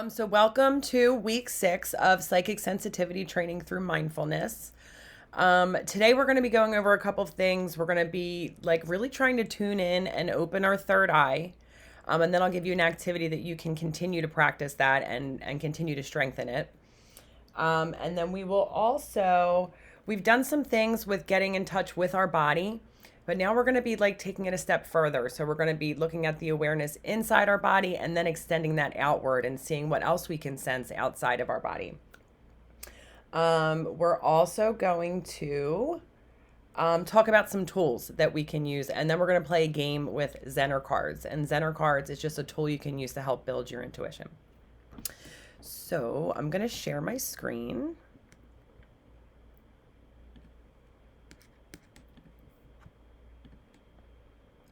So welcome to week 6 of psychic sensitivity training through mindfulness. Today we're going to be going over a couple of things. We're going to be like really trying to tune in and open our third eye. And then I'll give you an activity that you can continue to practice that and continue to strengthen it. And then we will also, we've done some things with getting in touch with our body, but now we're going to be like taking it a step further. So we're going to be looking at the awareness inside our body and then extending that outward and seeing what else we can sense outside of our body. We're also going to talk about some tools that we can use, and then we're going to play a game with Zener cards. And Zener cards is just a tool you can use to help build your intuition. So I'm going to share my screen.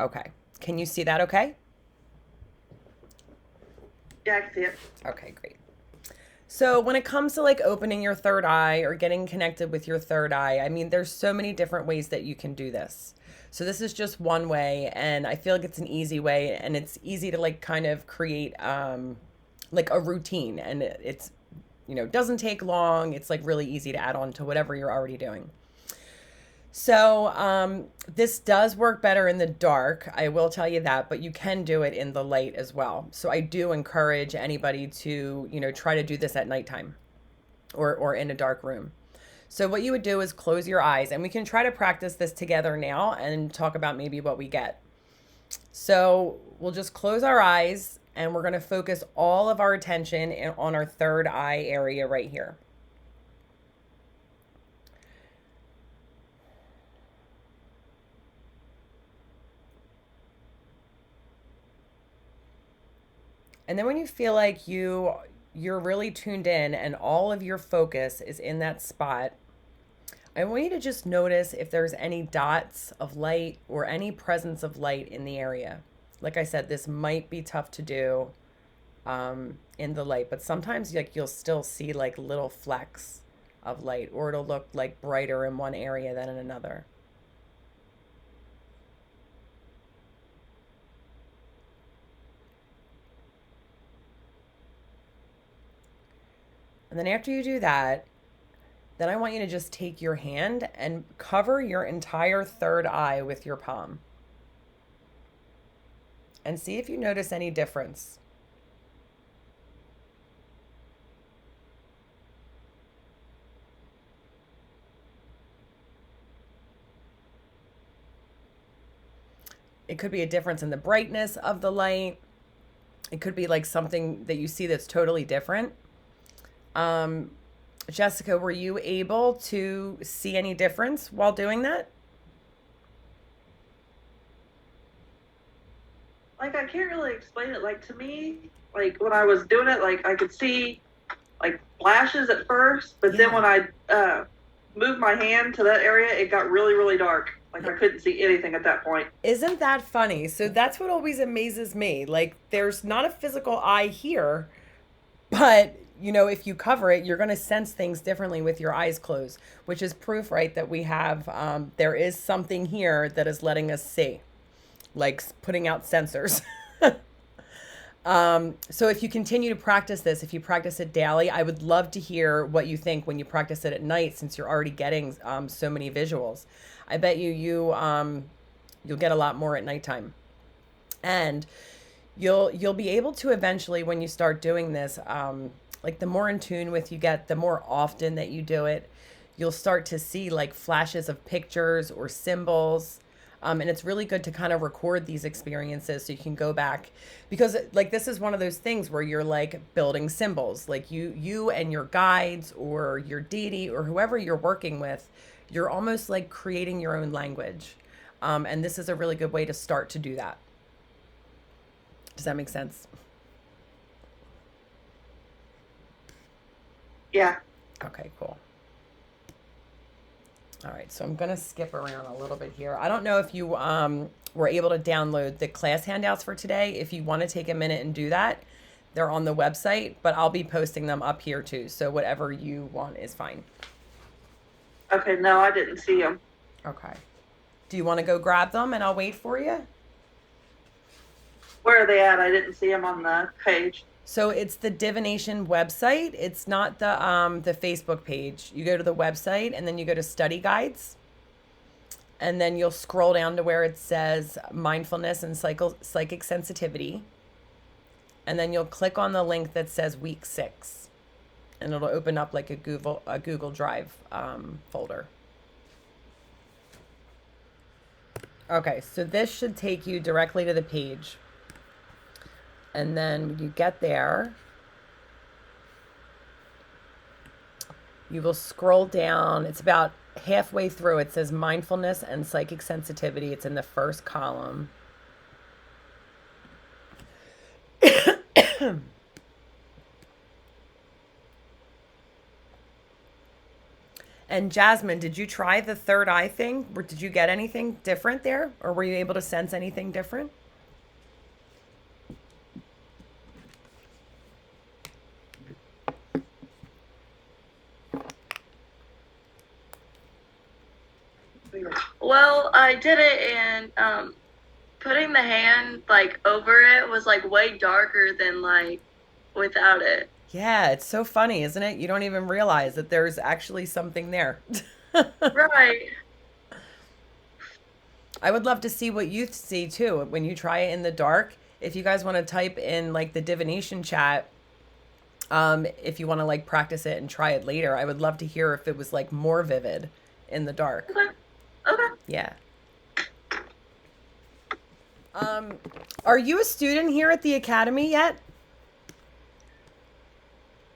Okay. Can you see that okay? Yeah, I can see it. Okay, great. So when it comes to like opening your third eye or getting connected with your third eye, I mean, there's so many different ways that you can do this. So this is just one way, and I feel like it's an easy way, and it's easy to like kind of create like a routine, and it's, you know, doesn't take long. It's like really easy to add on to whatever you're already doing. So this does work better in the dark, I will tell you that, but you can do it in the light as well. So I do encourage anybody to, you know, try to do this at nighttime or in a dark room. So what you would do is close your eyes, and we can try to practice this together now and talk about maybe what we get. So we'll just close our eyes, and we're going to focus all of our attention on our third eye area right here. And then when you feel like you're really tuned in and all of your focus is in that spot, I want you to just notice if there's any dots of light or any presence of light in the area. Like I said, this might be tough to do in the light, but sometimes like you'll still see like little flecks of light, or it'll look like brighter in one area than in another. And then after you do that, then I want you to just take your hand and cover your entire third eye with your palm. And see if you notice any difference. It could be a difference in the brightness of the light. It could be like something that you see that's totally different. Jessica, were you able to see any difference while doing that? Like, I can't really explain it. Like, to me, like, when I was doing it, like, I could see, like, flashes at first, but then when I moved my hand to that area, it got really, really dark. Like, I couldn't see anything at that point. Isn't that funny? So that's what always amazes me. Like, there's not a physical eye here, but you know, if you cover it, you're going to sense things differently with your eyes closed, which is proof, right, that we have, there is something here that is letting us see, like putting out sensors. So if you continue to practice this, if you practice it daily, I would love to hear what you think when you practice it at night, since you're already getting so many visuals. I bet you'll get a lot more at nighttime. And you'll be able to eventually, when you start doing this, like the more in tune with you get, the more often that you do it, you'll start to see like flashes of pictures or symbols. And it's really good to kind of record these experiences so you can go back, because like this is one of those things where you're like building symbols, like you and your guides or your deity or whoever you're working with, you're almost like creating your own language. And this is a really good way to start to do that. Does that make sense? Yeah. Okay, cool. All right, so I'm going to skip around a little bit here. I don't know if you were able to download the class handouts for today. If you want to take a minute and do that, they're on the website, but I'll be posting them up here too. So whatever you want is fine. Okay, no, I didn't see them. Okay. Do you want to go grab them and I'll wait for you? Where are they at? I didn't see them on the page. So it's the divination website. It's not the Facebook page. You go to the website and then you go to study guides, and then you'll scroll down to where it says mindfulness and psychic sensitivity, and then you'll click on the link that says week 6, and it'll open up like a Google Drive folder. Okay, so this should take you directly to the page. And then when you get there, you will scroll down. It's about halfway through. It says mindfulness and psychic sensitivity. It's in the first column. And Jasmine, did you try the third eye thing? Or did you get anything different there? Or were you able to sense anything different? Well, I did it, and putting the hand like over it was like way darker than like without it. Yeah, it's so funny, isn't it? You don't even realize that there's actually something there. Right. I would love to see what you see too when you try it in the dark. If you guys want to type in like the divination chat, if you want to like practice it and try it later, I would love to hear if it was like more vivid in the dark. Okay. Okay. Yeah. Are you a student here at the academy yet?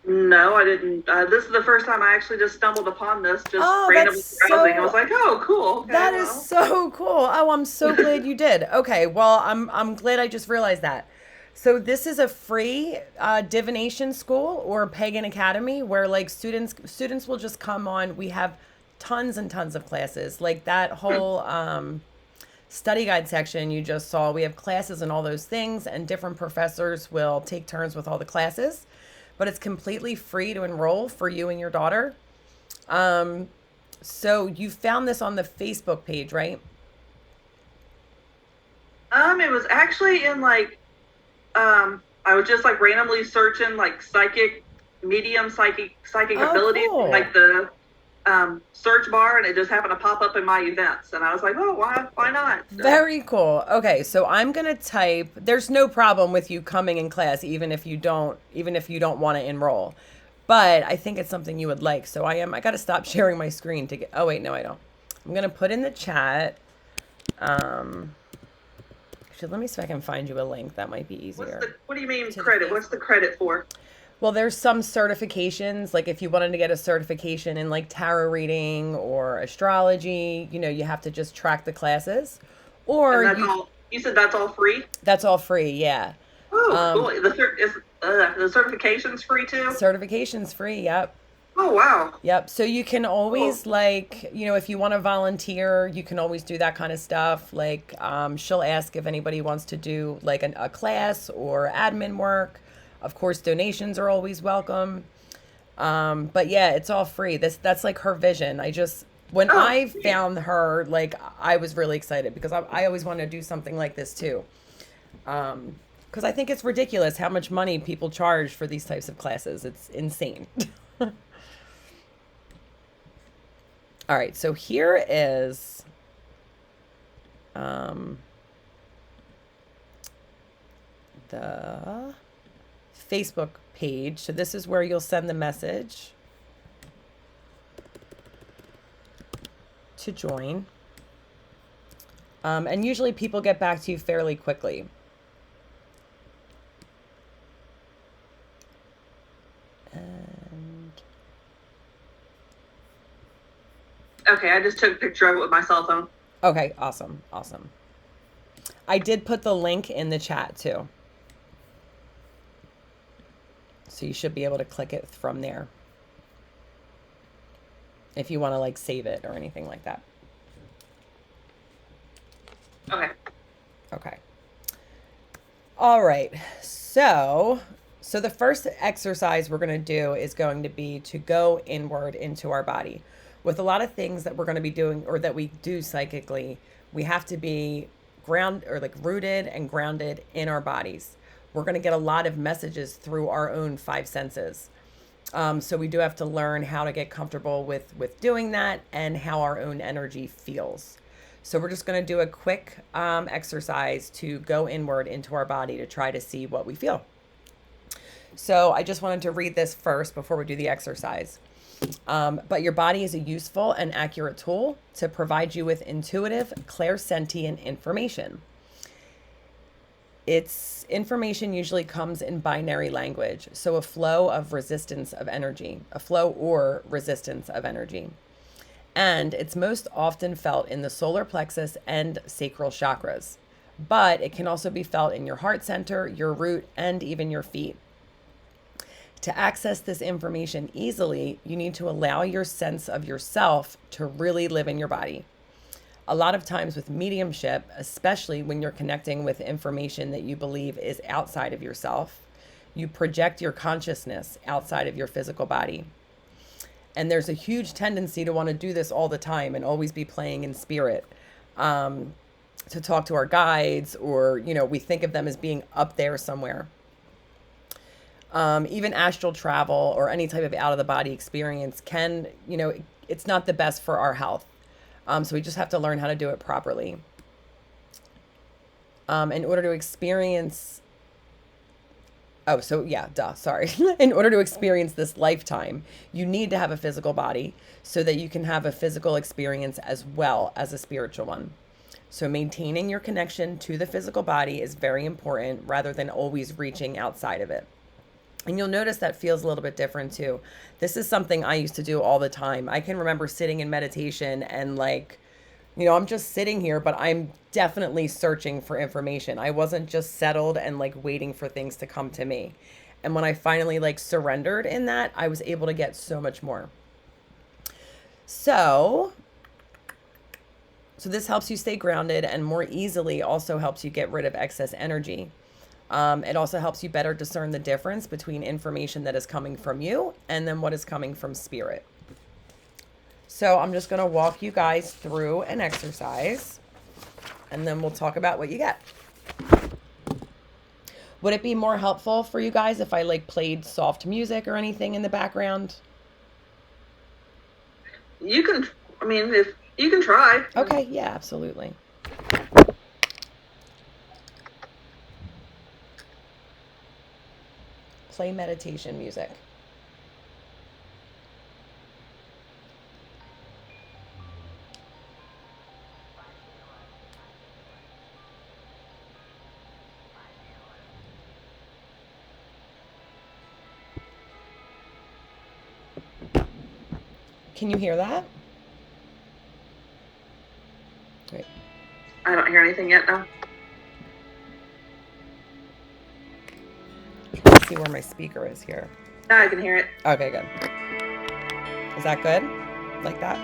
No, I didn't. This is the first time I actually just stumbled upon this, just Oh, randomly that's browsing. I so was like, oh, cool. Okay, that well. is so cool. Oh, I'm so glad you did. Okay, well, I'm glad I just realized that. So this is a free divination school or pagan academy where like students will just come on. We have tons and tons of classes. Like that whole study guide section you just saw. We have classes and all those things, and different professors will take turns with all the classes. But it's completely free to enroll for you and your daughter. So you found this on the Facebook page, right? It was actually in like, I was just like randomly searching like psychic Oh, abilities, cool. like the search bar, and it just happened to pop up in my events, and I was like, oh, why not? So, Very cool. Okay, so I'm gonna type. There's no problem with you coming in class, even if you don't want to enroll. But I think it's something you would like. So I gotta stop sharing my screen to get. Oh wait, no, I don't. I'm gonna put in the chat. Actually, let me see if I can find you a link. That might be easier. what do you mean To the credit? What's the credit for? Well, there's some certifications, like if you wanted to get a certification in like tarot reading or astrology, you have to just track the classes. Or And that's all. You said that's all free? that's all free, yeah. Oh, cool. The certification's free too? Certification's free, yep. Oh, wow. Yep. So you can always like, if you want to volunteer, you can always do that kind of stuff. Like, she'll ask if anybody wants to do like a class or admin work. Of course, donations are always welcome. But yeah, it's all free. That's like her vision. When Oh, I sweet. found her, like I was really excited because I always want to do something like this too. Because I think it's ridiculous how much money people charge for these types of classes. It's insane. All right, so here is the Facebook page. So this is where you'll send the message to join. And usually people get back to you fairly quickly. And Okay, I just took a picture of it with my cell phone. okay, awesome. I did put the link in the chat too. So you should be able to click it from there if you want to like save it or anything like that. Okay. Okay. All right. So the first exercise we're going to do is going to be to go inward into our body. With a lot of things that we're going to be doing or that we do psychically, we have to be rooted and grounded in our bodies. we're going to get a lot of messages through our own five senses. So we do have to learn how to get comfortable with doing that and how our own energy feels. So we're just going to do a quick exercise to go inward into our body to try to see what we feel. So I just wanted to read this first before we do the exercise. But your body is a useful and accurate tool to provide you with intuitive, clairsentient information. Its information usually comes in binary language, so a flow or resistance of energy. And it's most often felt in the solar plexus and sacral chakras, but it can also be felt in your heart center, your root, and even your feet. To access this information easily, you need to allow your sense of yourself to really live in your body. A lot of times with mediumship, especially when you're connecting with information that you believe is outside of yourself, you project your consciousness outside of your physical body. And there's a huge tendency to want to do this all the time and always be playing in spirit, to talk to our guides, or, we think of them as being up there somewhere. Even astral travel or any type of out of the body experience can, it's not the best for our health. So we just have to learn how to do it properly. In order to experience, in order to experience this lifetime, you need to have a physical body so that you can have a physical experience as well as a spiritual one. So maintaining your connection to the physical body is very important rather than always reaching outside of it. And you'll notice that feels a little bit different too. This is something I used to do all the time. I can remember sitting in meditation and I'm just sitting here, but I'm definitely searching for information. I wasn't just settled and waiting for things to come to me. And when I finally surrendered in that, I was able to get so much more. So this helps you stay grounded and more easily also helps you get rid of excess energy. It also helps you better discern the difference between information that is coming from you and then what is coming from spirit. So I'm just going to walk you guys through an exercise and then we'll talk about what you get. Would it be more helpful for you guys if I played soft music or anything in the background? If you can try. Okay, yeah, absolutely. Play meditation music. Can you hear that? Wait. I don't hear anything yet, no. Let's see where my speaker is here. Now I can hear it. Okay, good. Is that good? Like that?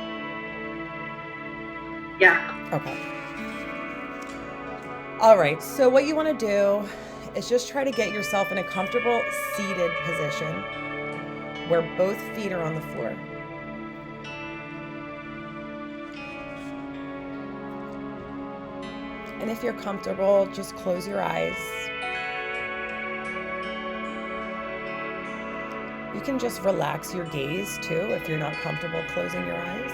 Yeah. Okay. All right. So what you want to do is just try to get yourself in a comfortable seated position where both feet are on the floor. And if you're comfortable, just close your eyes. You can just relax your gaze too if you're not comfortable closing your eyes.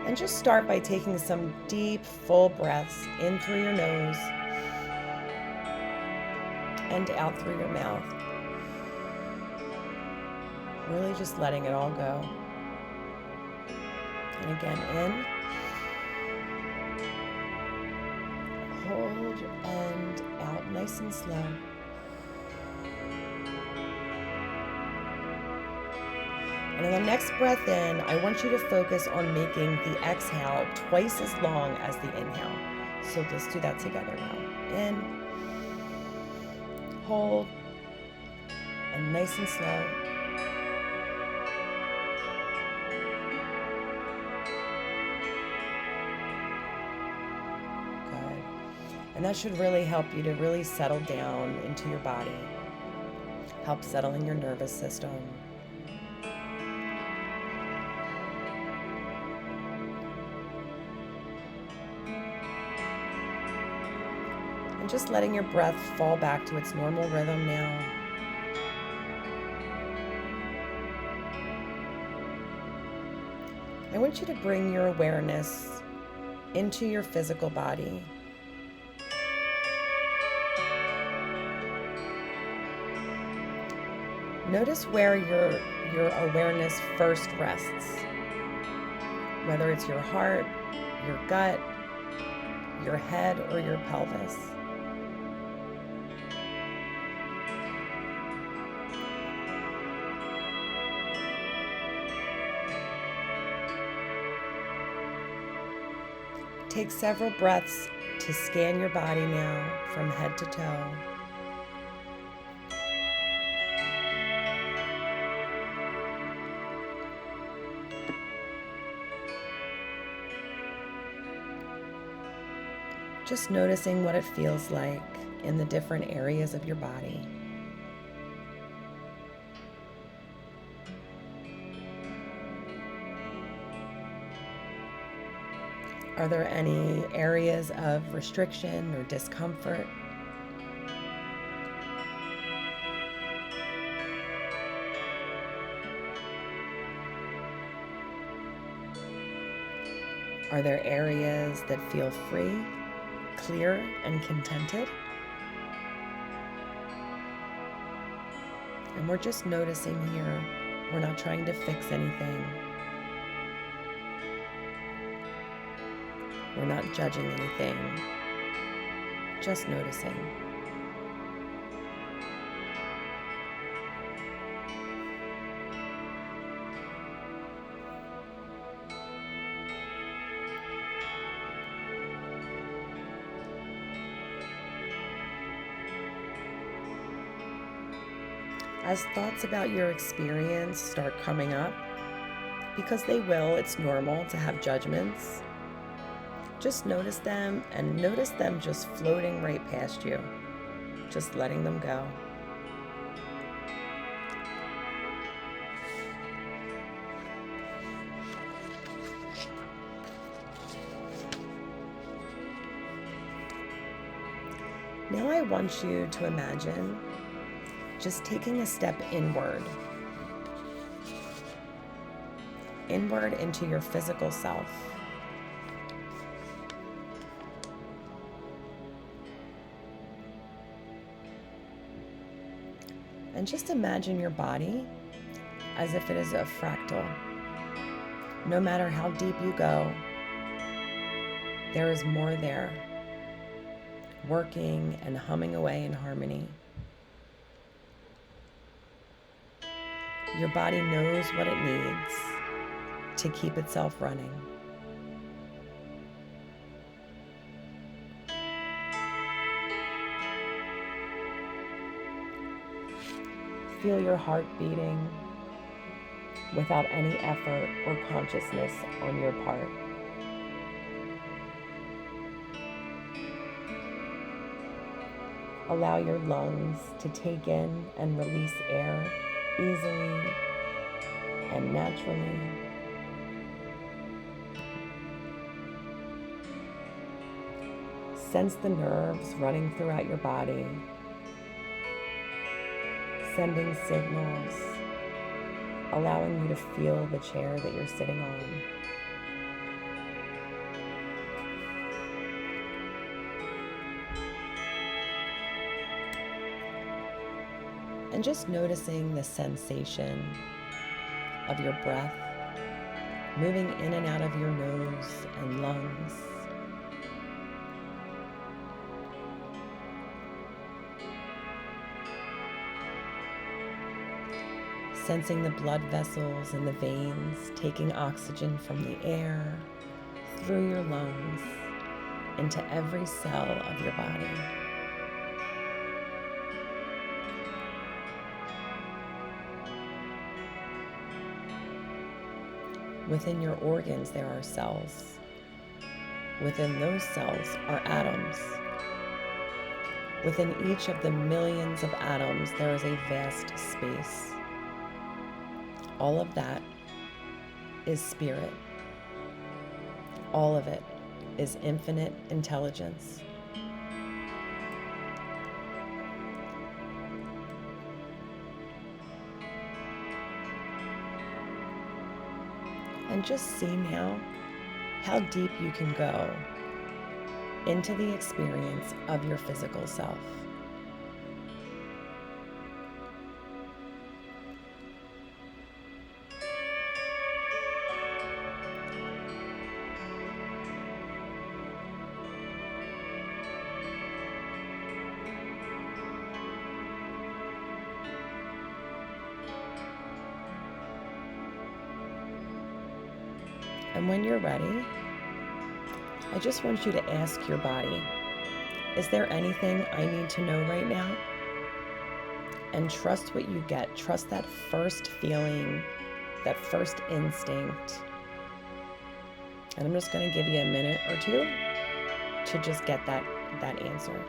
And just start by taking some deep, full breaths in through your nose and out through your mouth. Really just letting it all go. And again, in. Hold and out nice and slow. And on the next breath in, I want you to focus on making the exhale twice as long as the inhale. So let's do that together now. In, hold, and nice and slow. And that should really help you to really settle down into your body. Help settle in your nervous system. And just letting your breath fall back to its normal rhythm now. I want you to bring your awareness into your physical body. Notice where your awareness first rests, whether it's your heart, your gut, your head, or your pelvis. Take several breaths to scan your body now from head to toe. Just noticing what it feels like in the different areas of your body. Are there any areas of restriction or discomfort? Are there areas that feel free, clear, and contented? And we're just noticing here. We're not trying to fix anything. We're not judging anything, just noticing. As thoughts about your experience start coming up, because they will, it's normal to have judgments. Just notice them and notice them just floating right past you, just letting them go. Now I want you to imagine just taking a step inward into your physical self. And just imagine your body as if it is a fractal. No matter how deep you go, there is more there, working and humming away in harmony. Your body knows what it needs to keep itself running. Feel your heart beating without any effort or consciousness on your part. Allow your lungs to take in and release air easily and naturally. Sense the nerves running throughout your body, sending signals, allowing you to feel the chair that you're sitting on. And just noticing the sensation of your breath moving in and out of your nose and lungs. Sensing the blood vessels and the veins taking oxygen from the air through your lungs into every cell of your body. Within your organs, there are cells. Within those cells are atoms. Within each of the millions of atoms, there is a vast space. All of that is spirit. All of it is infinite intelligence. And just see now how deep you can go into the experience of your physical self. And when you're ready, I just want you to ask your body, is there anything I need to know right now? And trust what you get. Trust that first feeling, that first instinct. And I'm just going to give you a minute or two to just get that answer.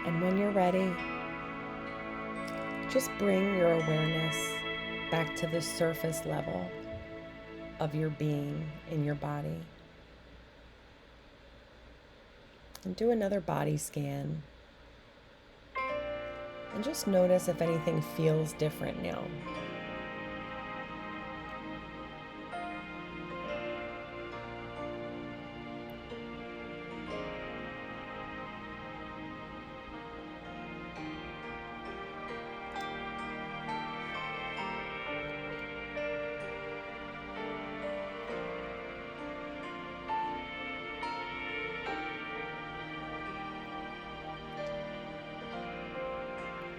And when you're ready, just bring your awareness back to the surface level of your being in your body. And do another body scan. And just notice if anything feels different now.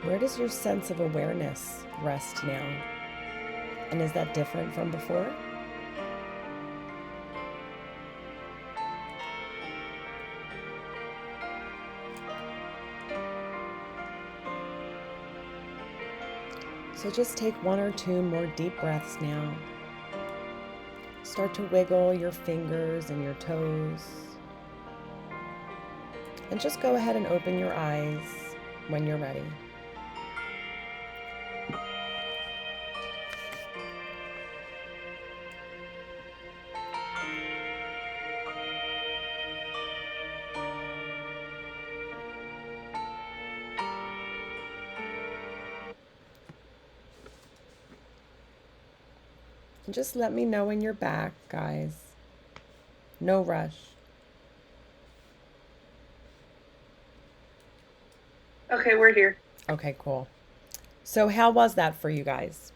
Where does your sense of awareness rest now? And is that different from before? So just take one or two more deep breaths now. Start to wiggle your fingers and your toes. And just go ahead and open your eyes when you're ready. And just let me know when you're back, guys. No rush. Okay, we're here. Okay, cool. So how was that for you guys?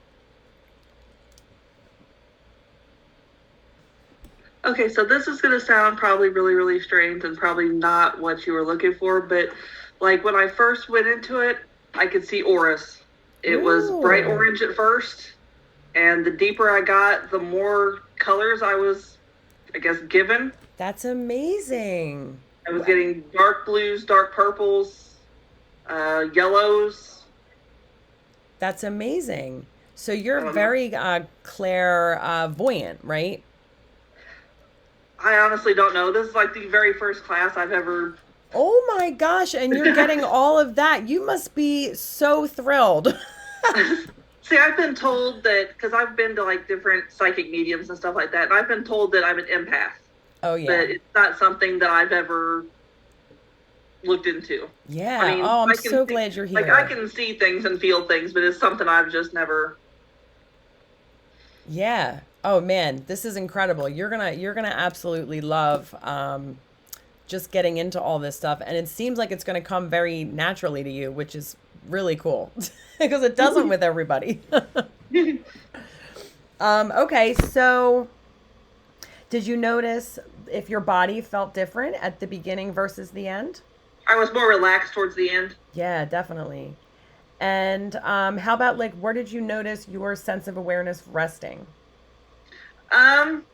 Okay, so this is going to sound probably really, really strange and probably not what you were looking for, but like when I first went into it, I could see auras. It was bright Ooh. orange at first, and the deeper I got, the more colors I was I guess, given. That's amazing. I was getting dark blues, dark purples, yellows. That's amazing. So I you're don't know. very clairvoyant, right? I honestly don't know. This is like the very first class I've ever. Oh my gosh, and you're getting all of that. You must be so thrilled. See, I've been told that because I've been to like different psychic mediums and stuff like that, and I've been told that I'm an empath, Oh but yeah. it's not something that I've ever looked into. I Yeah. mean, Oh, I'm I can so see, glad you're like I here. can see things and feel things, but it's something I've just never. Yeah. Oh man, this is incredible. You're gonna absolutely love just getting into all this stuff, and it seems like it's gonna come very naturally to you, which is really cool because it doesn't with everybody. Okay, so did you notice if your body felt different at the beginning versus the end? I was more relaxed towards the end. Yeah, definitely. And how about like where did you notice your sense of awareness resting? Um,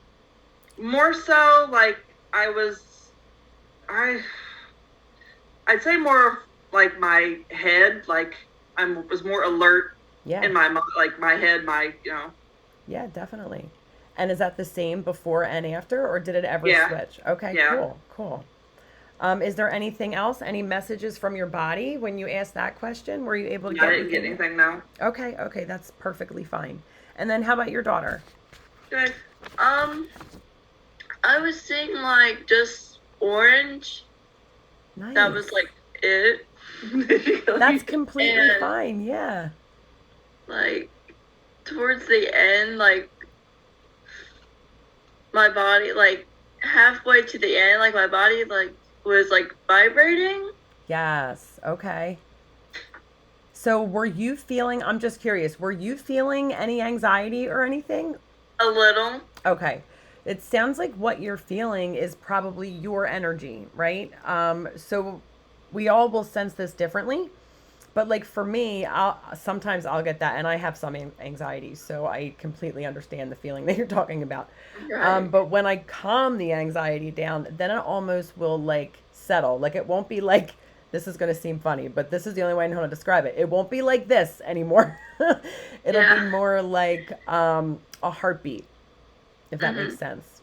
More so like I was, I, I'd say more of like my head, like I was more alert Yeah, in my like my head, yeah, definitely. And is that the same before and after, or did it ever yeah, switch? Okay, yeah. cool, cool. Is there anything else? Any messages from your body when you asked that question? Were you able to I get didn't get anything? anything now. Okay, okay, that's perfectly fine. And then how about your daughter? Good. Um, I was seeing like just orange. That was Nice. like it. That's completely And fine. Yeah. like towards the end, like my body, like halfway to the end, like my body like was like vibrating Yes. Okay. So were you feeling, I'm just curious, were you feeling any anxiety or anything? a little. Okay. It sounds like what you're feeling is probably your energy, right? So we all will sense this differently. But like for me, I'll get that, and I have some anxiety, so I completely understand the feeling that you're talking about. Right. But when I calm the anxiety down, then it almost will like settle. Like it won't be like this is going to seem funny, but this is the only way I know how to describe it. It won't be like this anymore. It'll be Yeah. more like a heartbeat, if that makes Mhm. sense.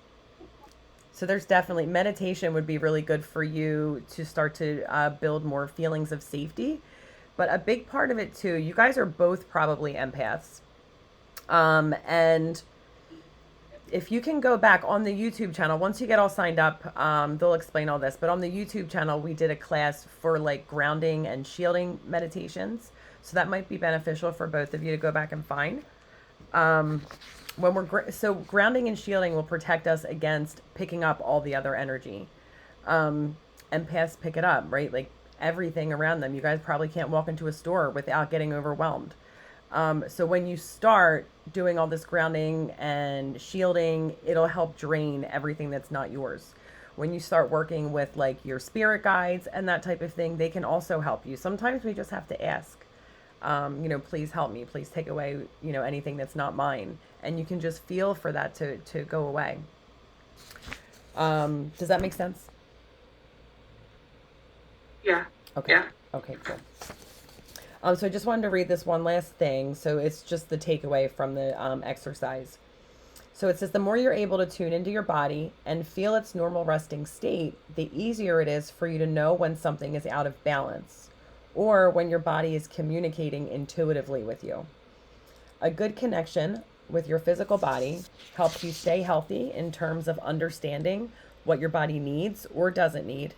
So there's definitely meditation would be really good for you to start to build more feelings of safety. But a big part of it too, you guys are both probably empaths. And if you can go back on the YouTube channel, once you get all signed up, they'll explain all this. But on the YouTube channel, we did a class for like grounding and shielding meditations. So that might be beneficial for both of you to go back and find. Um, so grounding and shielding will protect us against picking up all the other energy. Empaths pick it up, right? Like everything around them. You guys probably can't walk into a store without getting overwhelmed. So when you start doing all this grounding and shielding, it'll help drain everything that's not yours. When you start working with like your spirit guides and that type of thing, they can also help you. Sometimes we just have to ask, please help me, please take away, anything that's not mine. And you can just feel for that to go away. Does that make sense? Yeah, Okay. yeah. Okay, cool. So I just wanted to read this one last thing. So it's just the takeaway from the exercise. So it says the more you're able to tune into your body and feel its normal resting state, the easier it is for you to know when something is out of balance or when your body is communicating intuitively with you. A good connection with your physical body helps you stay healthy in terms of understanding what your body needs or doesn't need.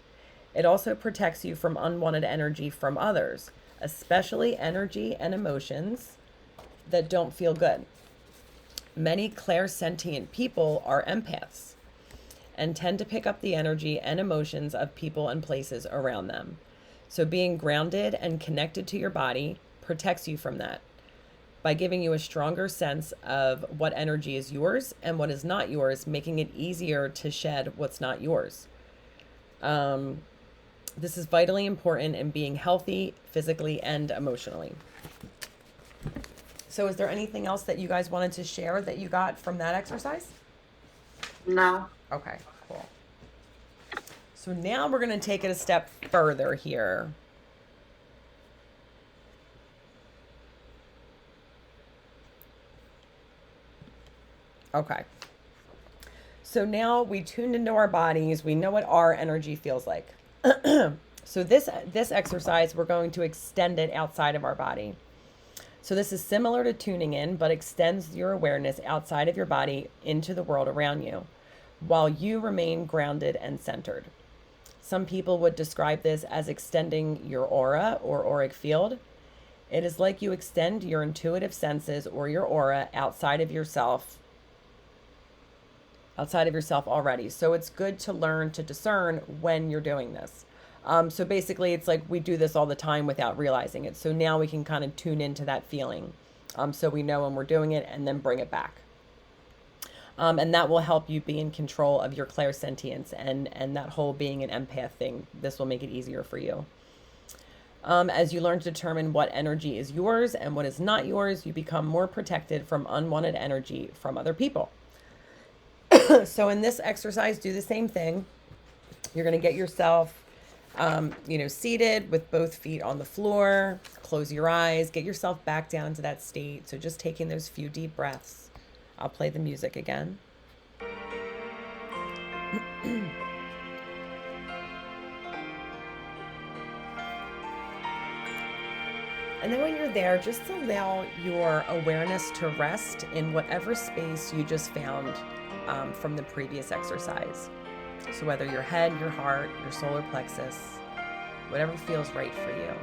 It also protects you from unwanted energy from others, especially energy and emotions that don't feel good. Many clairsentient people are empaths and tend to pick up the energy and emotions of people and places around them. So being grounded and connected to your body protects you from that by giving you a stronger sense of what energy is yours and what is not yours, making it easier to shed what's not yours. This is vitally important in being healthy physically and emotionally. So is there anything else that you guys wanted to share that you got from that exercise? No. Okay, cool. So now we're going to take it a step further here. Okay. So now we tuned into our bodies. We know what our energy feels like. So this exercise, we're going to extend it outside of our body. So this is similar to tuning in, but extends your awareness outside of your body into the world around you, while you remain grounded and centered. Some people would describe this as extending your aura or auric field. It is like you extend your intuitive senses or your aura outside of yourself already. So it's good to learn to discern when you're doing this. So basically, it's like we do this all the time without realizing it. So now we can kind of tune into that feeling. So we know when we're doing it and then bring it back. And that will help you be in control of your clairsentience and that whole being an empath thing. This will make it easier for you. As you learn to determine what energy is yours and what is not yours, you become more protected from unwanted energy from other people. So in this exercise, do the same thing. You're going to get yourself, seated with both feet on the floor. Close your eyes. Get yourself back down to that state. So just taking those few deep breaths. I'll play the music again. And then when you're there, just allow your awareness to rest in whatever space you just found from the previous exercise. So whether your head, your heart, your solar plexus, whatever feels right for you.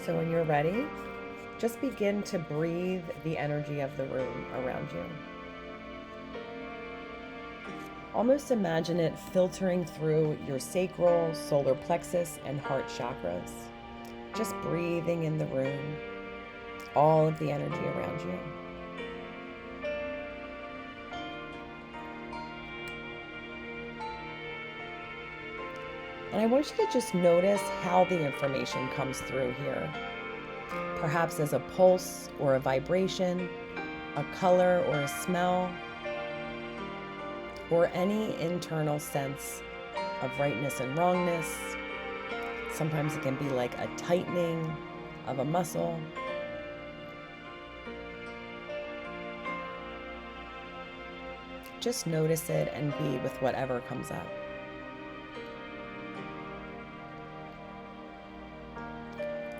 So when you're ready, just begin to breathe the energy of the room around you. Almost imagine it filtering through your sacral, solar plexus, and heart chakras. Just breathing in the room, all of the energy around you. And I want you to just notice how the information comes through here. Perhaps as a pulse or a vibration, a color or a smell, or any internal sense of rightness and wrongness. Sometimes it can be like a tightening of a muscle. Just notice it and be with whatever comes up.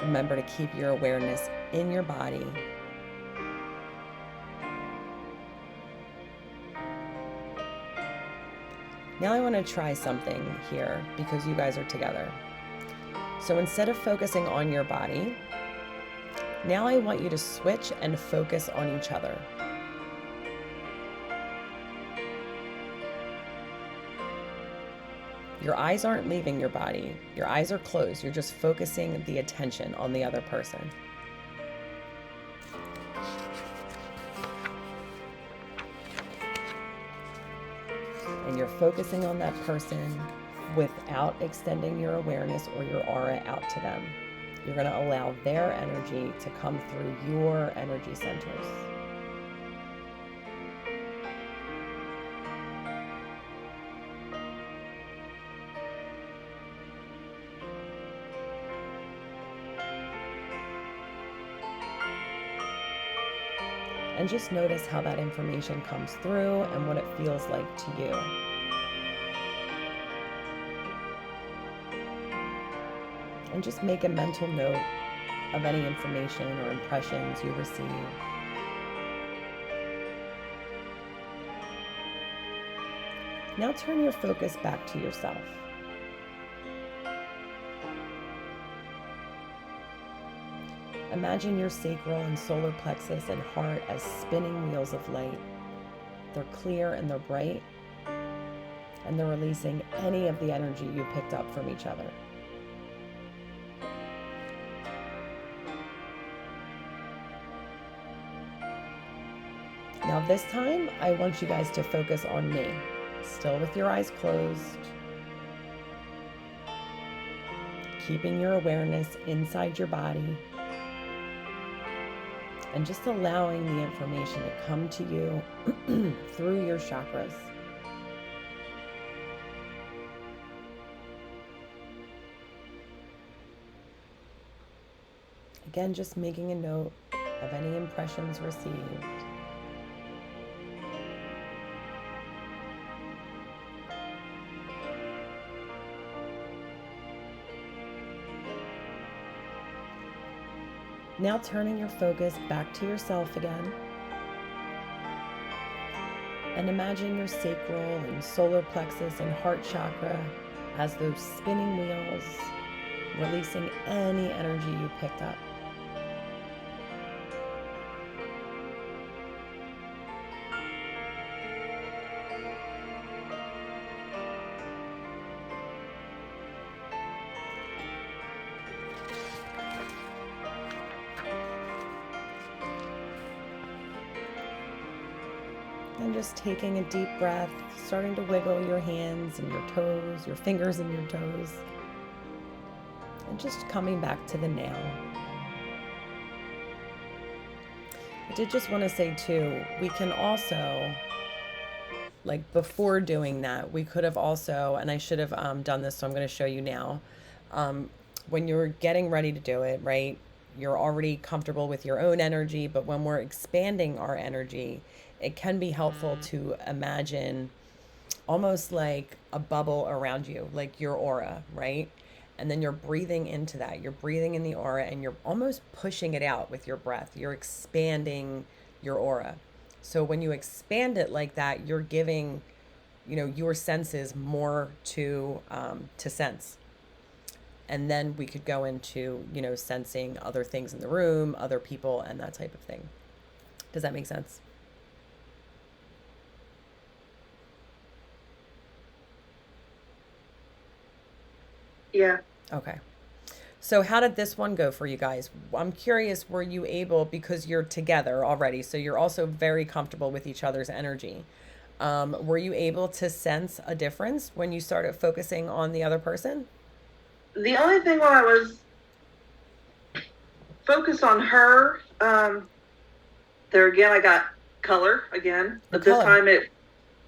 Remember to keep your awareness in your body. Now I want to try something here because you guys are together. So instead of focusing on your body, now I want you to switch and focus on each other. Your eyes aren't leaving your body. Your eyes are closed. You're just focusing the attention on the other person. And you're focusing on that person without extending your awareness or your aura out to them. You're going to allow their energy to come through your energy centers. And just notice how that information comes through and what it feels like to you. And just make a mental note of any information or impressions you receive. Now turn your focus back to yourself. Imagine your sacral and solar plexus and heart as spinning wheels of light. They're clear and they're bright, and they're releasing any of the energy you picked up from each other. Now this time, I want you guys to focus on me. Still with your eyes closed. Keeping your awareness inside your body. And just allowing the information to come to you through your chakras. Again, just making a note of any impressions received. Now turning your focus back to yourself again. And imagine your sacral and solar plexus and heart chakra as those spinning wheels, releasing any energy you picked up. And just taking a deep breath, starting to wiggle your hands and your toes, your fingers and your toes. And just coming back to the now. I did just want to say too, we can also, like before doing that, we could have also, and I should have done this, so I'm going to show you now. When you're getting ready to do it, right, you're already comfortable with your own energy, but when we're expanding our energy, it can be helpful to imagine almost like a bubble around you, like your aura, right? And then you're breathing into that. You're breathing in the aura and you're almost pushing it out with your breath. You're expanding your aura. So when you expand it like that, you're giving, your senses more to sense. And then we could go into, sensing other things in the room, other people, and that type of thing. Does that make sense? Yeah. Okay. So how did this one go for you guys? I'm curious, were you able, because you're together already, so you're also very comfortable with each other's energy. Were you able to sense a difference when you started focusing on the other person? The only thing when I was focused on her, there again, I got color again, but this time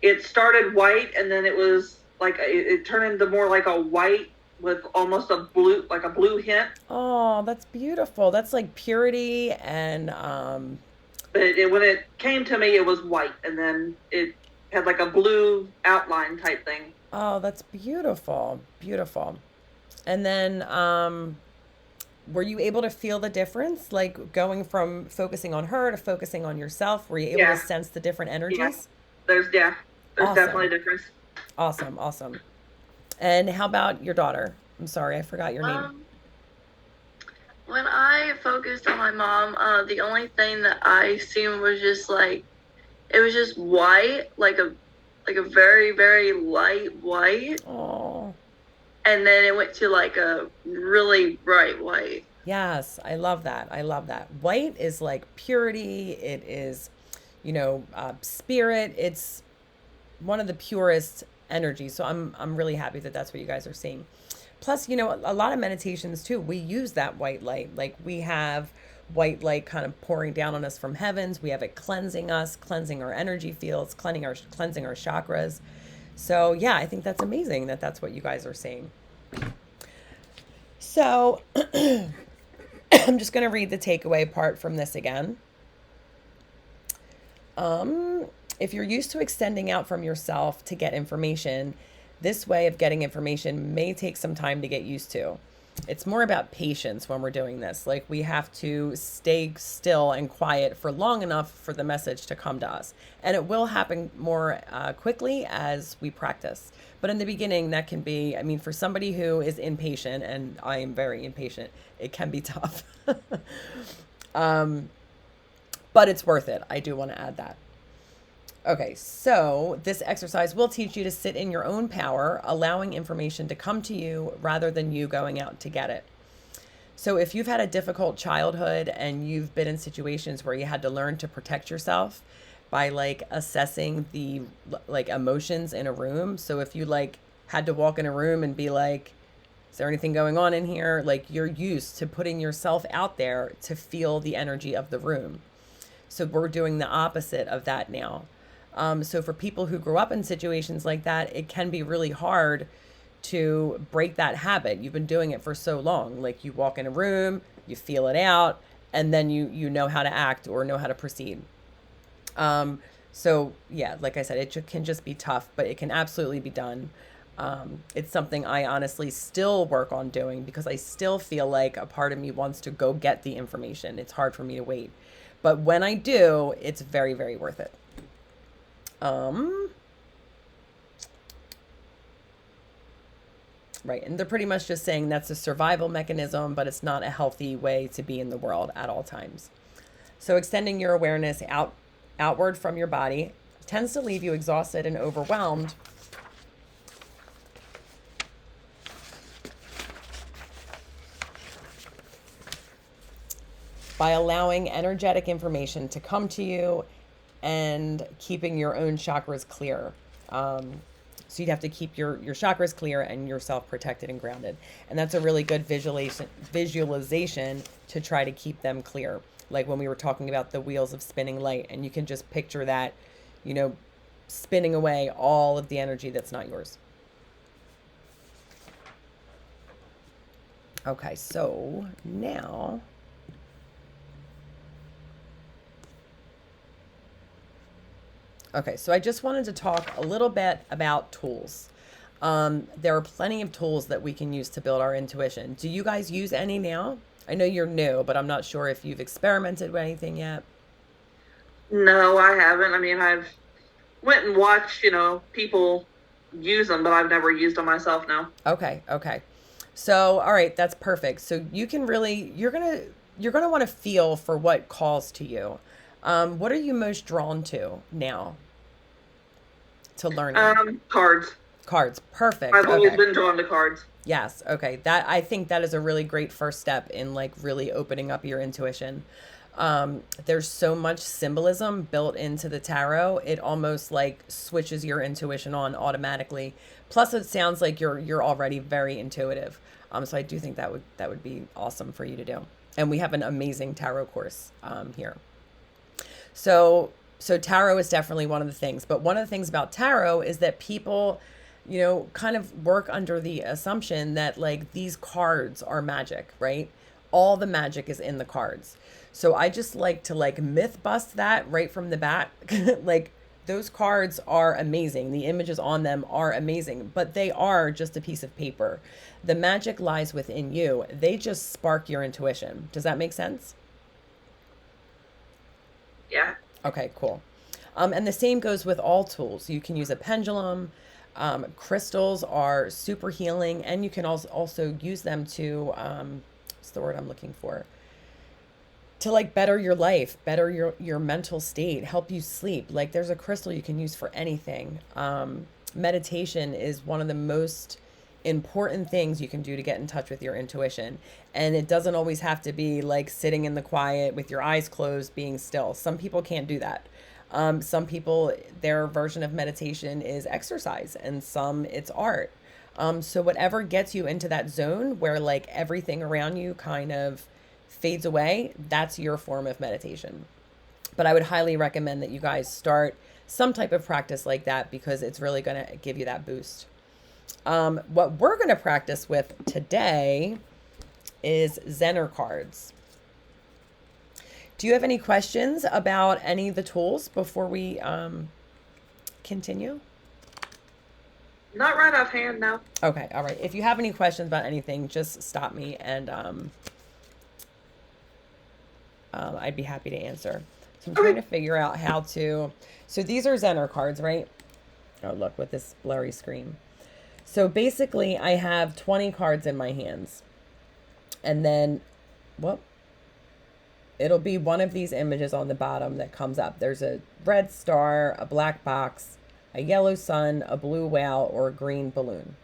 it started white and then it was like, it turned into more like a white with almost a blue, like a blue hint. Oh, that's beautiful. That's like purity and But when it came to me, it was white, and then it had like a blue outline type thing. Oh, that's beautiful. Beautiful. And then were you able to feel the difference, like going from focusing on her to focusing on yourself? Were you able to sense the different energies? Yeah. There's Awesome. definitely a difference. Awesome. And how about your daughter? I'm sorry, I forgot your name. When I focused on my mom, the only thing that I seen was just like, it was just white, like a very, very light white. Oh. And then it went to like a really bright white. Yes, I love that. White is like purity. It is, spirit. It's one of the purest energies. So I'm really happy that that's what you guys are seeing. Plus, a lot of meditations too, we use that white light. Like we have white light kind of pouring down on us from heavens. We have it cleansing us, cleansing our energy fields, cleansing our chakras. So yeah, I think that's amazing that that's what you guys are seeing. So I'm just going to read the takeaway part from this again. If you're used to extending out from yourself to get information, this way of getting information may take some time to get used to. It's more about patience when we're doing this. Like we have to stay still and quiet for long enough for the message to come to us. And it will happen more quickly as we practice. But in the beginning, that can be, for somebody who is impatient, and I am very impatient, it can be tough. But it's worth it. I do want to add that. Okay, so this exercise will teach you to sit in your own power, allowing information to come to you rather than you going out to get it. So if you've had a difficult childhood and you've been in situations where you had to learn to protect yourself, by like assessing the like emotions in a room. So if you like had to walk in a room and be like, is there anything going on in here? Like you're used to putting yourself out there to feel the energy of the room. So we're doing the opposite of that now. So for people who grew up in situations like that, it can be really hard to break that habit. You've been doing it for so long. Like you walk in a room, you feel it out, and then you know how to act or know how to proceed. So yeah, like I said, can just be tough, but it can absolutely be done. It's something I honestly still work on doing because I still feel like a part of me wants to go get the information. It's hard for me to wait. But when I do, it's very, very worth it. Right. And they're pretty much just saying that's a survival mechanism, but it's not a healthy way to be in the world at all times. So extending your awareness outward from your body tends to leave you exhausted and overwhelmed. By allowing energetic information to come to you and keeping your own chakras clear. So you'd have to keep your chakras clear and yourself protected and grounded. And that's a really good visualization to try to keep them clear. Like when we were talking about the wheels of spinning light, and you can just picture that, spinning away all of the energy that's not yours. Okay, so now so I just wanted to talk a little bit about tools. There are plenty of tools that we can use to build our intuition. Do you guys use any now? I know you're new, but I'm not sure if you've experimented with anything yet. No, I haven't. I mean, I've went and watched, people use them, but I've never used them myself, no. Okay. So, all right, that's perfect. So you can really, you're going to want to feel for what calls to you. What are you most drawn to now to learning? Cards. Cards. Perfect. I've always been drawn to cards. Yes. Okay. I think that is a really great first step in like really opening up your intuition. There's so much symbolism built into the tarot. It almost like switches your intuition on automatically. Plus it sounds like you're already very intuitive. So I do think that would be awesome for you to do. And we have an amazing tarot course, here. So tarot is definitely one of the things, but one of the things about tarot is that people, kind of work under the assumption that like these cards are magic, right? All the magic is in the cards. So I just like to like myth bust that right from the bat. Like those cards are amazing. The images on them are amazing, but they are just a piece of paper. The magic lies within you. They just spark your intuition. Does that make sense? Yeah. Okay, cool. And the same goes with all tools. You can use a pendulum. Crystals are super healing, and you can also use them to, what's the word I'm looking for? To like better your life, better your mental state, help you sleep. Like there's a crystal you can use for anything. Meditation is one of the most important things you can do to get in touch with your intuition. And it doesn't always have to be like sitting in the quiet with your eyes closed, being still. Some people can't do that. Some people, their version of meditation is exercise, and some it's art. So whatever gets you into that zone where like everything around you kind of fades away, that's your form of meditation. But I would highly recommend that you guys start some type of practice like that because it's really going to give you that boost. What we're going to practice with today is Zener cards. Do you have any questions about any of the tools before we continue? Not right offhand, no. Okay, all right. If you have any questions about anything, just stop me and I'd be happy to answer. So I'm trying to figure out how to... So these are Zener cards, right? Oh, look, with this blurry screen. So basically, I have 20 cards in my hands. And then, it'll be one of these images on the bottom that comes up. There's a red star, a black box, a yellow sun, a blue whale, or a green balloon.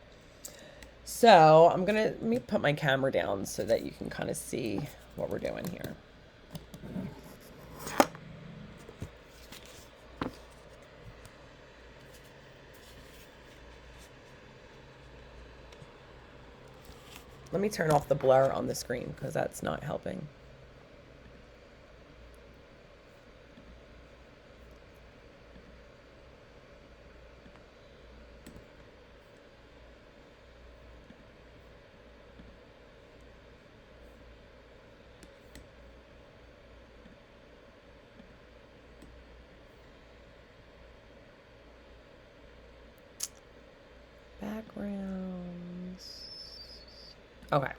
So let me put my camera down so that you can kind of see what we're doing here. Let me turn off the blur on the screen because that's not helping. Backgrounds. Okay.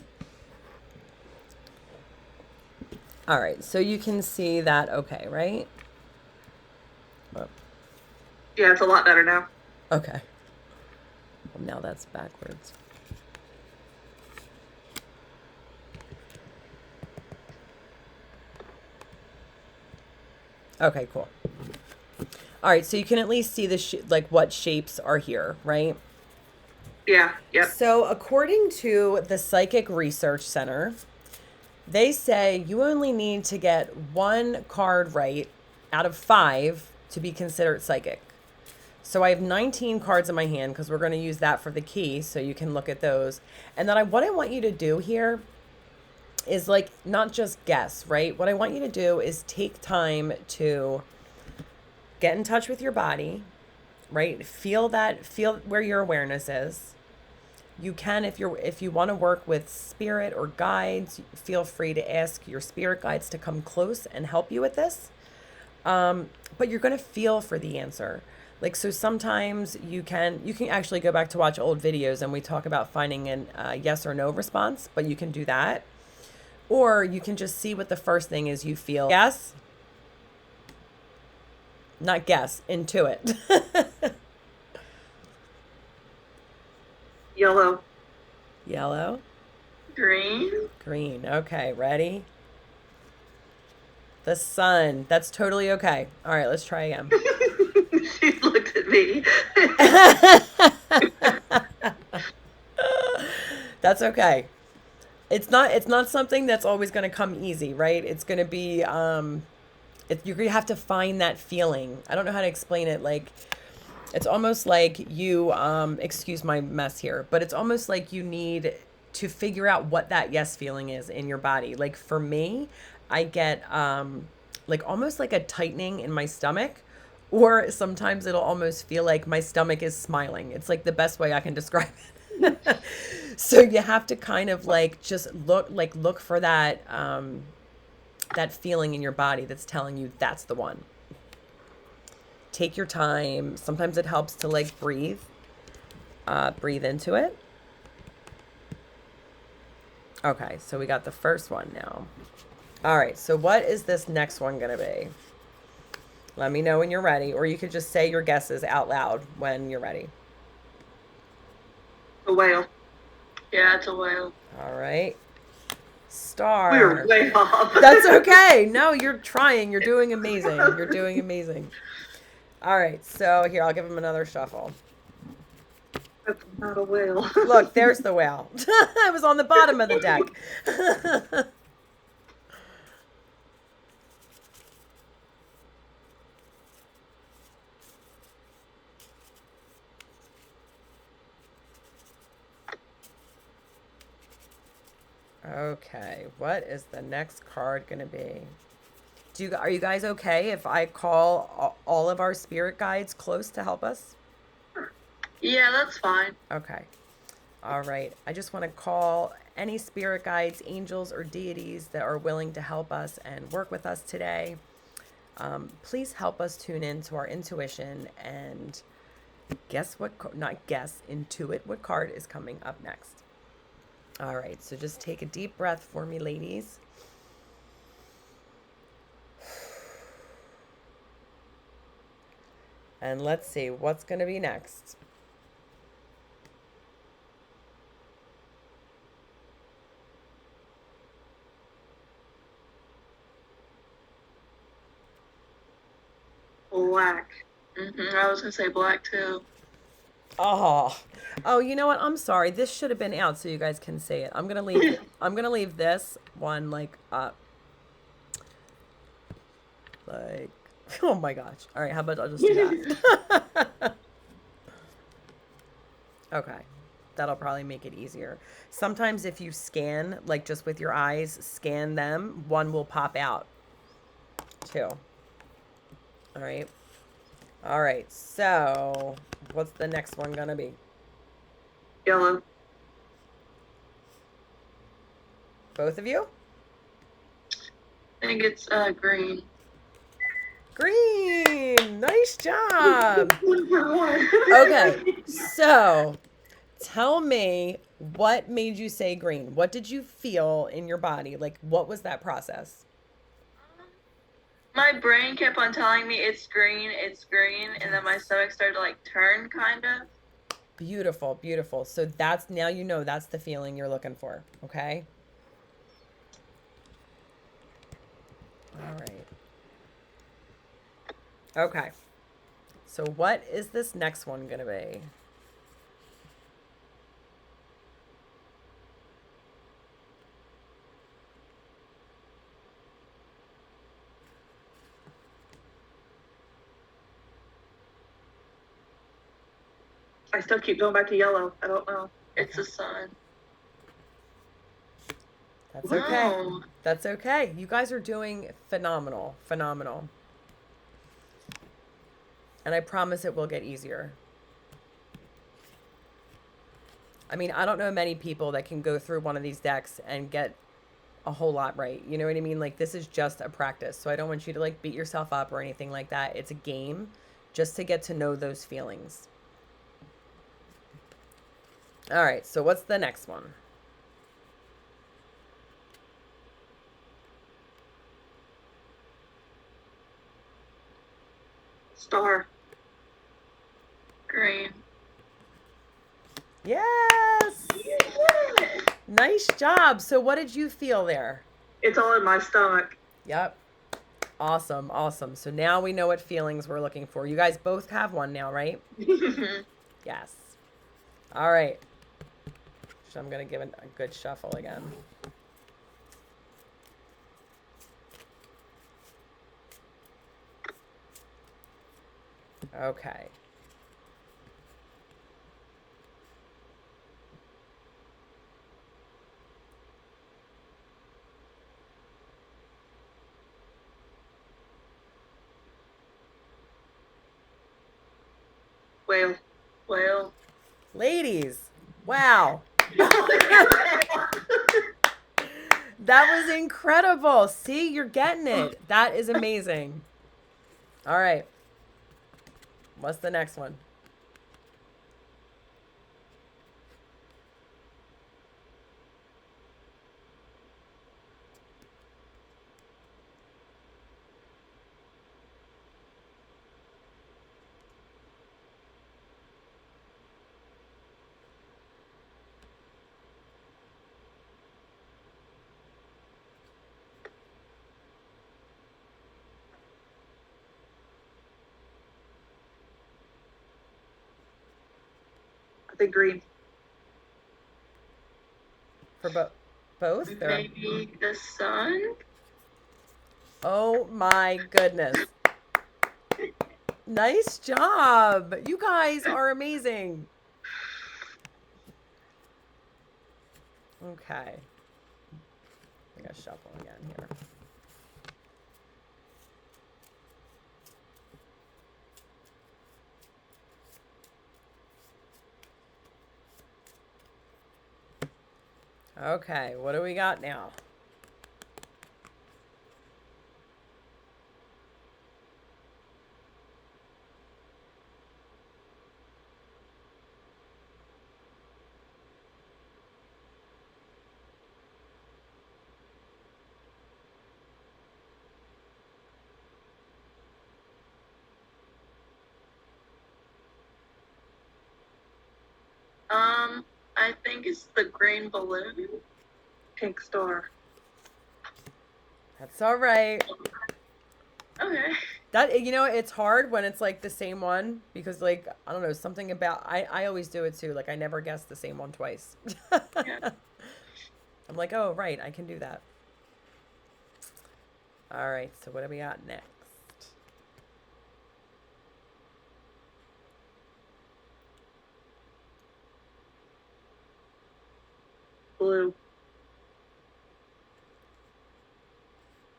All right, so you can see that okay, right? Oh, Yeah, it's a lot better now. okay. Well, now that's backwards. Okay, cool. All right, so you can at least see the like what shapes are here, right? Yeah, yep. So according to the Psychic Research Center, they say you only need to get one card right out of 5 to be considered psychic. So I have 19 cards in my hand because we're going to use that for the key, so you can look at those. And then what I want you to do here is like not just guess, right? What I want you to do is take time to get in touch with your body, right? Feel where your awareness is. You can, if you want to work with spirit or guides, feel free to ask your spirit guides to come close and help you with this. But you're going to feel for the answer. Like, so sometimes you can actually go back to watch old videos and we talk about finding an yes or no response, but you can do that. Or you can just see what the first thing is you feel. Guess? Not guess, intuit. Yellow. Yellow. Green. Green. Okay, ready? The sun. That's totally okay. All right, let's try again. She looked at me. That's okay. It's not something that's always going to come easy, right? It's going to be you're going to have to find that feeling. I don't know how to explain it. Like, it's almost like you excuse my mess here, but it's almost like you need to figure out what that yes feeling is in your body. Like for me, I get like almost like a tightening in my stomach, or sometimes it'll almost feel like my stomach is smiling. It's like the best way I can describe it. So you have to kind of like just look for that that feeling in your body that's telling you that's the one. Take your time. Sometimes it helps to like breathe into it. Okay, so we got the first one now. All right, so what is this next one gonna be? Let me know when you're ready, or you could just say your guesses out loud when you're ready. A whale. Yeah, it's a whale. All right. Star. We were way off. That's okay. No, you're trying. You're doing amazing. You're doing amazing. All right, so here, I'll give him another shuffle. That's not a whale. Look, there's the whale. I was on the bottom of the deck. Okay, what is the next card going to be? Are you guys okay if I call all of our spirit guides close to help us? Yeah, that's fine. Okay. All right. I just want to call any spirit guides, angels, or deities that are willing to help us and work with us today. Please help us tune into our intuition and intuit what card is coming up next. All right. So just take a deep breath for me, ladies. And let's see what's going to be next. Black. I was gonna say black too. Oh, you know what? I'm sorry. This should have been out so you guys can see it. I'm gonna leave this one like up. Like, oh my gosh. All right, how about I'll just do that? Okay. that'll probably make it easier. Sometimes if you scan, like just with your eyes, scan them, one will pop out too. All right. All right. So, what's the next one gonna be? Yellow. Both of you? I think it's green. Green. Nice job. 1 for 1. Okay. So, tell me what made you say green? What did you feel in your body? Like, what was that process? My brain kept on telling me it's green, and then my stomach started to like turn kind of. Beautiful, beautiful. So that's now you know that's the feeling you're looking for. Okay. All right. Okay. So what is this next one gonna be? I still keep going back to yellow. I don't know. It's the sun. That's okay. Wow. That's okay. You guys are doing phenomenal, phenomenal. And I promise it will get easier. I mean, I don't know many people that can go through one of these decks and get a whole lot right. You know what I mean? Like, this is just a practice. So I don't want you to like beat yourself up or anything like that. It's a game just to get to know those feelings. All right. So what's the next one? Star. Green. Yes. Nice job. So what did you feel there? It's all in my stomach. Yep. Awesome. Awesome. So now we know what feelings we're looking for. You guys both have one now, right? Yes. All right. So I'm going to give it a good shuffle again. Okay. Whale. Well, Ladies, wow. That was incredible. See, you're getting it. That is amazing. All right. What's the next one? I think green. For both? Or? maybe the sun. Oh my goodness. Nice job. You guys are amazing. Okay. I gotta shuffle again here. Okay, what do we got now? I think it's the green balloon. Pink star. That's all right. Okay. That, you know, it's hard when it's like the same one because, like, I don't know, something about I always do it too. Like, I never guess the same one twice. Yeah. I'm like, oh, right, I can do that. All right, so what do we got next? Blue.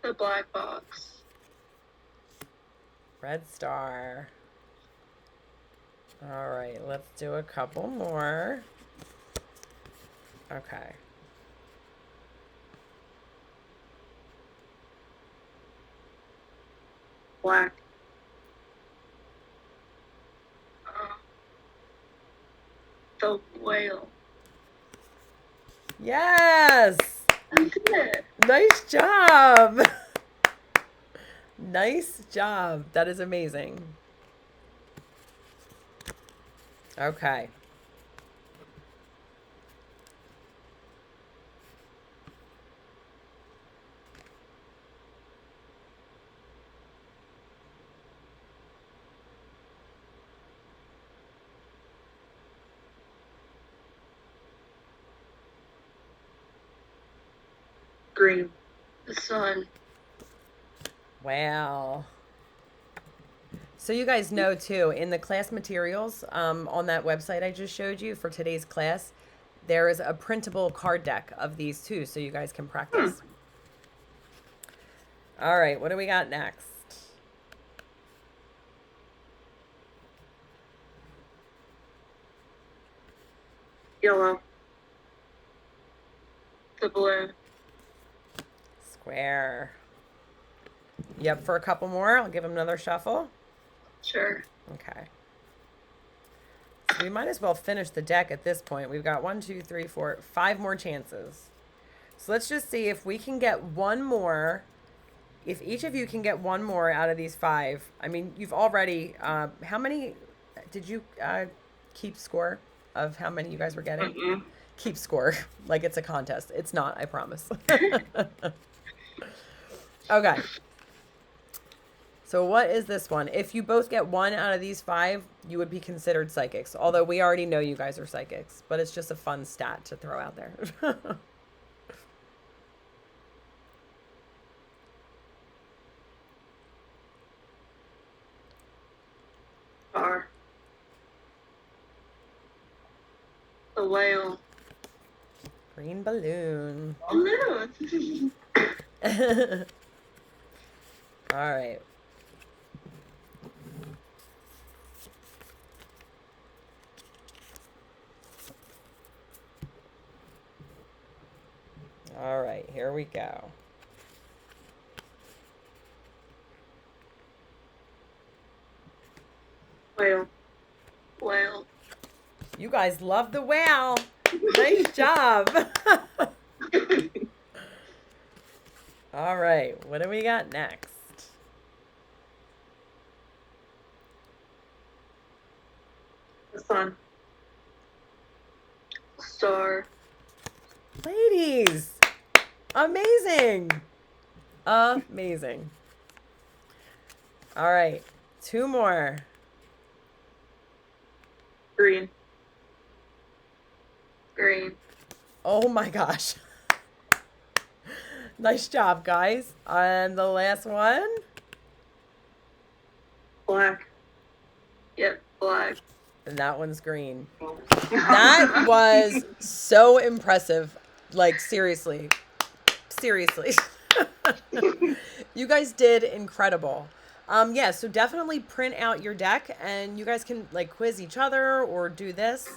The black box. Red star. All right, let's do a couple more. Okay. Black. The whale. Yes! I did it. Nice job! Nice job. That is amazing. Okay. Green. The sun. Wow. So you guys know too, in the class materials on that website I just showed you for today's class, there is a printable card deck of these too, so you guys can practice. All right, what do we got next? Yellow. The blue. Square. Yep, for a couple more, I'll give them another shuffle. Sure. Okay. So we might as well finish the deck at this point. We've got 1, 2, 3, 4, 5 more chances. So let's just see if we can get one more. If each of you can get one more out of these 5. I mean, you've already, how many, did you keep score of how many you guys were getting? Mm-mm. Keep score, like it's a contest. It's not, I promise. Okay. So what is this one? If you both get 1 out of these 5, you would be considered psychics. Although we already know you guys are psychics, but it's just a fun stat to throw out there. Star. The whale. Green balloon. Oh no. All right. All right, here we go. Whale. Whale. You guys love the whale. Nice job. All right, what do we got next? The sun. Star. Ladies, amazing. Amazing. All right, 2 more. Green. Green. Oh my gosh. Nice job, guys. And the last one? Black. Yep. Black. And that one's green. That was so impressive. Like, seriously. Seriously. You guys did incredible. Yeah, so definitely print out your deck and you guys can like quiz each other or do this.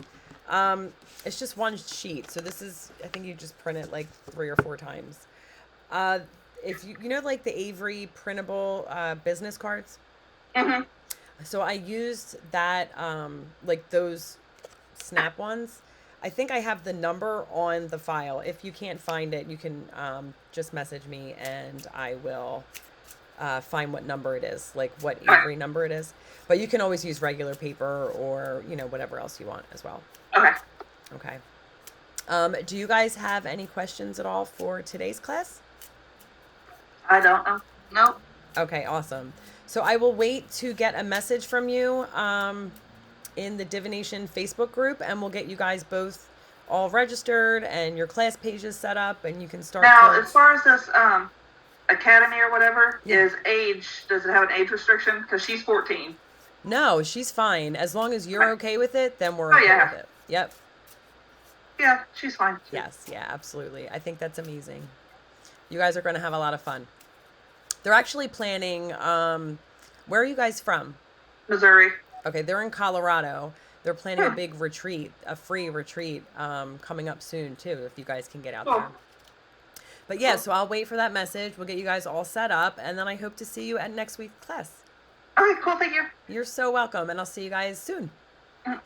It's just one sheet. So this is, I think you just print it like 3 or 4 times. If you know, like the Avery printable business cards. Mm-hmm. So I used that, like those snap ones. I think I have the number on the file. If you can't find it, you can just message me and I will find what number it is, like what Avery number it is. But you can always use regular paper or, you know, whatever else you want as well. Okay. Okay. Do you guys have any questions at all for today's class? I don't know. Nope. Okay, awesome. So I will wait to get a message from you in the Divination Facebook group, and we'll get you guys both all registered and your class pages set up, and you can start. Now, towards... as far as this academy or whatever, Yeah. is age, does it have an age restriction? Because she's 14. No, she's fine. As long as you're okay with it, then we're Oh, okay yeah. with it. Yep. Yeah, she's fine. Yes, yeah, absolutely. I think that's amazing. You guys are going to have a lot of fun. They're actually planning, where are you guys from? Missouri. Okay, they're in Colorado. They're planning a Hmm. big retreat, a free retreat, coming up soon too, if you guys can get out Cool. there. But yeah, so I'll wait for that message. We'll get you guys all set up, and then I hope to see you at next week's class. All right, cool. Thank you. You're so welcome, and I'll see you guys soon. Mm.